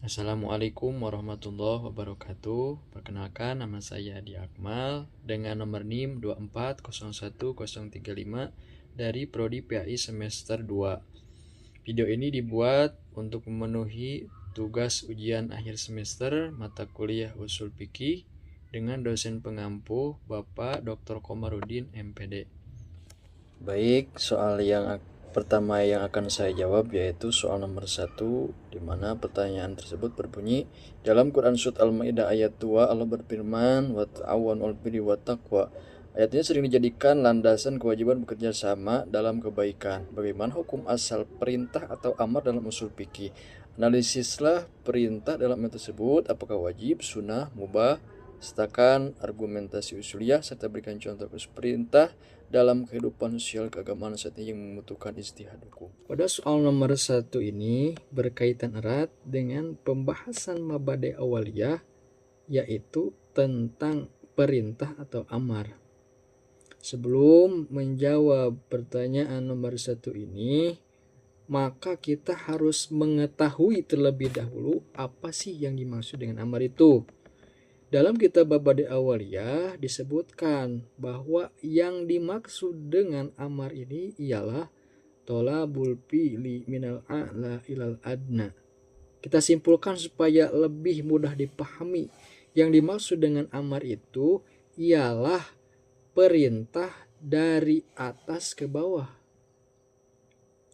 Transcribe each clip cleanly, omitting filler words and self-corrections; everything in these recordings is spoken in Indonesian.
Assalamualaikum warahmatullahi wabarakatuh. Perkenalkan, nama saya Adi Akmal dengan nomor NIM 2401035 dari Prodi PAI semester 2. Video ini dibuat untuk memenuhi tugas ujian akhir semester mata kuliah Ushul Fiqih dengan dosen pengampu Bapak Dr. Komarudin MPD. Baik, soal yang pertama yang akan saya jawab yaitu soal nomor 1, di mana pertanyaan tersebut berbunyi, dalam Quran Surat Al-Maidah ayat 2 Allah berfirman, wa ta'awanu 'alal birri wat taqwa. Ayat ini sering dijadikan landasan kewajiban bekerja sama dalam kebaikan. Bagaimana hukum asal perintah atau amar dalam usul fikih? Analisislah perintah dalam ayat tersebut, apakah wajib, sunnah, mubah, sertakan argumentasi usuliyah serta berikan contoh perintah dalam kehidupan sosial keagamaan saat ini yang membutuhkan istihad hukum. Pada soal nomor 1 ini berkaitan erat dengan pembahasan mabade awaliyah, yaitu tentang perintah atau amar. Sebelum menjawab pertanyaan nomor 1 ini, maka kita harus mengetahui terlebih dahulu apa sih yang dimaksud dengan amar itu. Dalam kitab Mabade Awaliyah disebutkan bahwa yang dimaksud dengan amar ini ialah tolabul fi'li minal a'la ilal adna. Kita simpulkan supaya lebih mudah dipahami. Yang dimaksud dengan amar itu ialah perintah dari atas ke bawah.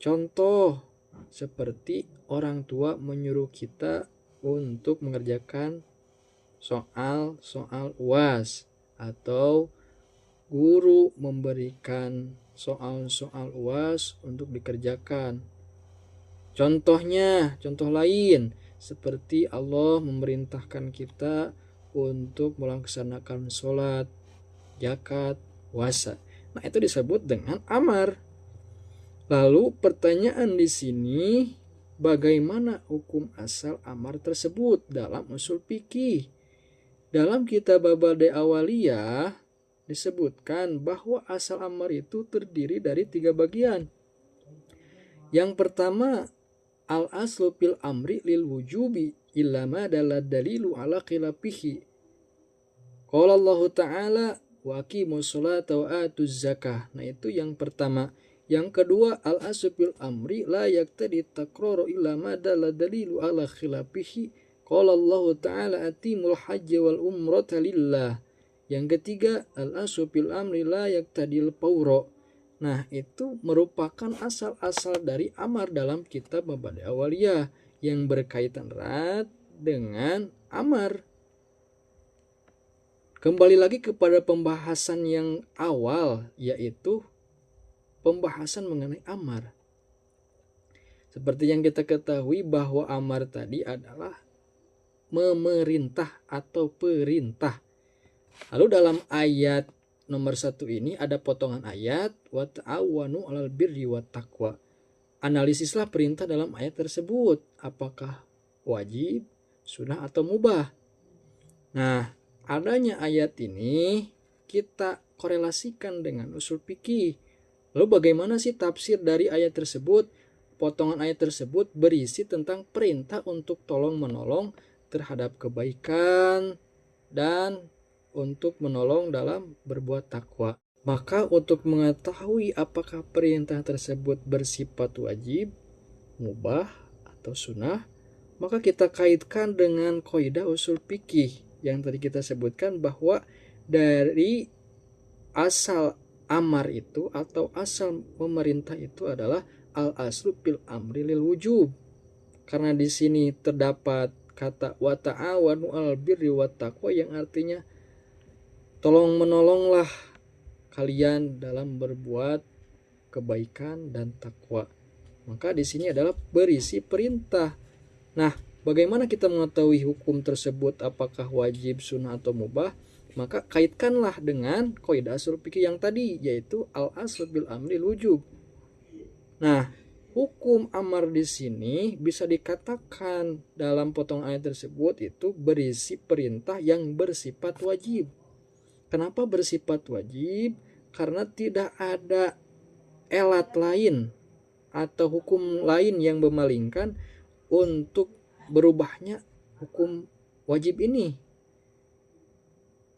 Contoh seperti orang tua menyuruh kita untuk mengerjakan soal UAS, atau guru memberikan soal UAS untuk dikerjakan. Contoh lain seperti Allah memerintahkan kita untuk melaksanakan sholat, zakat, puasa. Nah, itu disebut dengan amar. Lalu pertanyaan di sini, bagaimana hukum asal amar tersebut dalam usul fikih? Dalam kitab Mabade Awaliyah disebutkan bahwa asal amar itu terdiri dari 3 bagian. Yang pertama, al-aslu fil amri lil wujubi illa ma dalad dalilu ala khilafihi. Qala Allah Ta'ala wa aqimus sholata wa atuz zakah. Nah, itu yang pertama. Yang kedua, al-aslu fil amri la yaqtadi takraru illa ma dalad dalilu ala khilafihi. Qala Allah Ta'ala atimul hajja wal umrata lillah. Yang ketiga, al-aslu fil amri la yaqtadil fawra. Nah, itu merupakan asal-asal dari amar dalam kitab Mabade Awaliyah yang berkaitan erat dengan amar. Kembali lagi kepada pembahasan yang awal, yaitu pembahasan mengenai amar. Seperti yang kita ketahui bahwa amar tadi adalah memerintah atau perintah. Lalu dalam ayat nomor 1 ini ada potongan ayat wa ta'awanu 'alal birri wat taqwa. Analisislah perintah dalam ayat tersebut, apakah wajib, sunnah atau mubah. Nah, adanya ayat ini kita korelasikan dengan usul fikih. Lalu bagaimana sih tafsir dari ayat tersebut? Potongan ayat tersebut berisi tentang perintah untuk tolong-menolong terhadap kebaikan dan untuk menolong dalam berbuat takwa. Maka untuk mengetahui apakah perintah tersebut bersifat wajib, mubah, atau sunnah, maka kita kaitkan dengan kaidah usul fikih yang tadi kita sebutkan bahwa dari asal amar itu atau asal memerintah itu adalah al-aslu fil amri lil wujub. Karena di sini terdapat kata wa ta'awanu 'alal birri wat taqwa yang artinya tolong menolonglah kalian dalam berbuat kebaikan dan takwa. Maka di sini adalah berisi perintah. Nah, bagaimana kita mengetahui hukum tersebut apakah wajib, sunnah atau mubah? Maka kaitkanlah dengan kaidah ushul fikih yang tadi, yaitu al-aslu bil amri wujub. Nah, hukum amar di sini bisa dikatakan dalam potongan ayat tersebut itu berisi perintah yang bersifat wajib. Kenapa bersifat wajib? Karena tidak ada elat lain atau hukum lain yang memalingkan untuk berubahnya hukum wajib ini.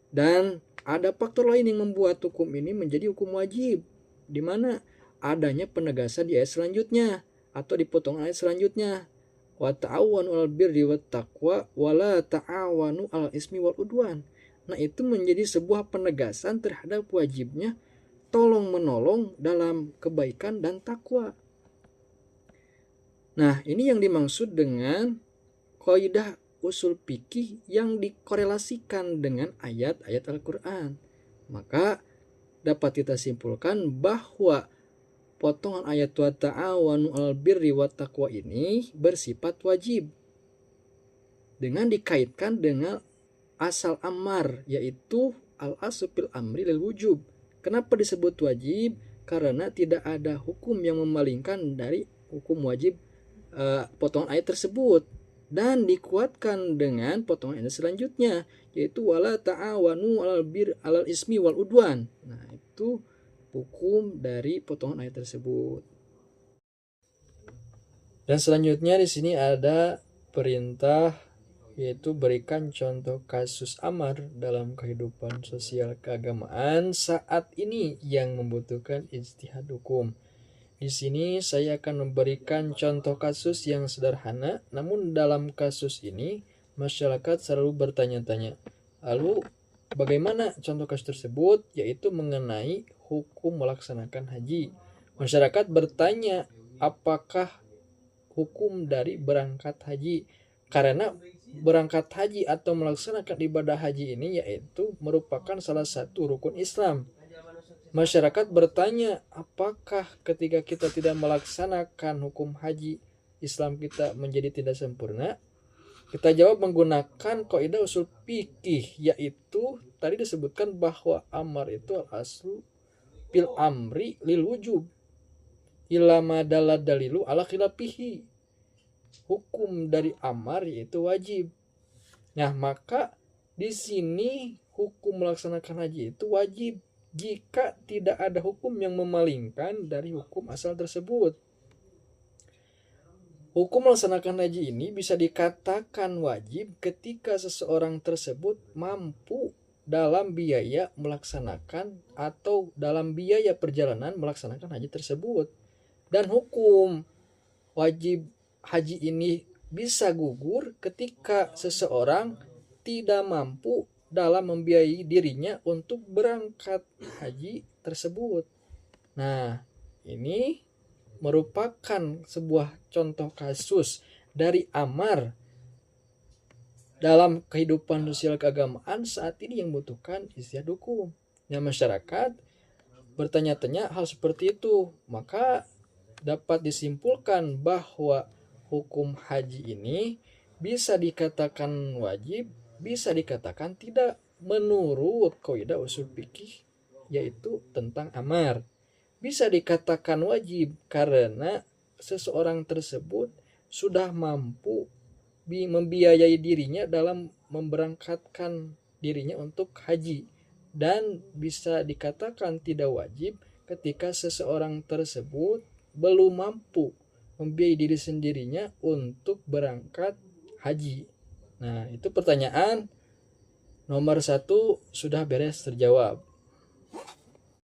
Dan ada faktor lain yang membuat hukum ini menjadi hukum wajib, di mana adanya penegasan di ayat selanjutnya atau di potongan ayat selanjutnya. Wa ta'awanu 'alal birri wat taqwa wa la ta'awanu 'alal ismi wal udwan. Nah, itu menjadi sebuah penegasan terhadap wajibnya tolong menolong dalam kebaikan dan takwa. Nah, ini yang dimaksud dengan kaidah usul fikih yang dikorelasikan dengan ayat-ayat Al-Quran. Maka dapat kita simpulkan bahwa potongan ayat wa ta'awanu 'alal birri wat taqwa ini bersifat wajib dengan dikaitkan dengan asal amar, yaitu al-aslu fil amri lil wujub. Kenapa disebut wajib? Karena tidak ada hukum yang memalingkan dari hukum wajib potongan ayat tersebut. Dan dikuatkan dengan potongan ayat selanjutnya, yaitu wala ta'awanu 'alal ismi wal udwan. Nah, itu hukum dari potongan ayat tersebut. Dan selanjutnya di sini ada perintah, yaitu berikan contoh kasus amar dalam kehidupan sosial keagamaan saat ini yang membutuhkan ijtihad hukum. Di sini saya akan memberikan contoh kasus yang sederhana, namun dalam kasus ini masyarakat selalu bertanya-tanya, lalu bagaimana contoh kasus tersebut? Yaitu mengenai hukum melaksanakan haji. Masyarakat bertanya, apakah hukum dari berangkat haji? Karena berangkat haji atau melaksanakan ibadah haji ini yaitu merupakan salah satu rukun Islam. Masyarakat bertanya, apakah ketika kita tidak melaksanakan hukum haji, Islam kita menjadi tidak sempurna? Kita jawab menggunakan kaidah usul fikih, yaitu tadi disebutkan bahwa amar itu al-aslu fil amri lil wujub illa ma dalilu ala khilafihi. Hukum dari amar yaitu wajib. Nah, maka di sini hukum melaksanakan haji itu wajib jika tidak ada hukum yang memalingkan dari hukum asal tersebut. Hukum melaksanakan haji ini bisa dikatakan wajib ketika seseorang tersebut mampu dalam biaya melaksanakan atau dalam biaya perjalanan melaksanakan haji tersebut. Dan hukum wajib haji ini bisa gugur ketika seseorang tidak mampu dalam membiayai dirinya untuk berangkat haji tersebut. Nah, ini merupakan sebuah contoh kasus dari amar dalam kehidupan sosial keagamaan saat ini yang membutuhkan ijtihad hukum. Nah, masyarakat bertanya-tanya hal seperti itu, maka dapat disimpulkan bahwa hukum haji ini bisa dikatakan wajib, bisa dikatakan tidak menurut kaidah usul fikih, yaitu tentang amar. Bisa dikatakan wajib karena seseorang tersebut sudah mampu membiayai dirinya dalam memberangkatkan dirinya untuk haji, dan bisa dikatakan tidak wajib ketika seseorang tersebut belum mampu membiayai diri sendirinya untuk berangkat haji. Nah, itu pertanyaan nomor 1 sudah beres terjawab.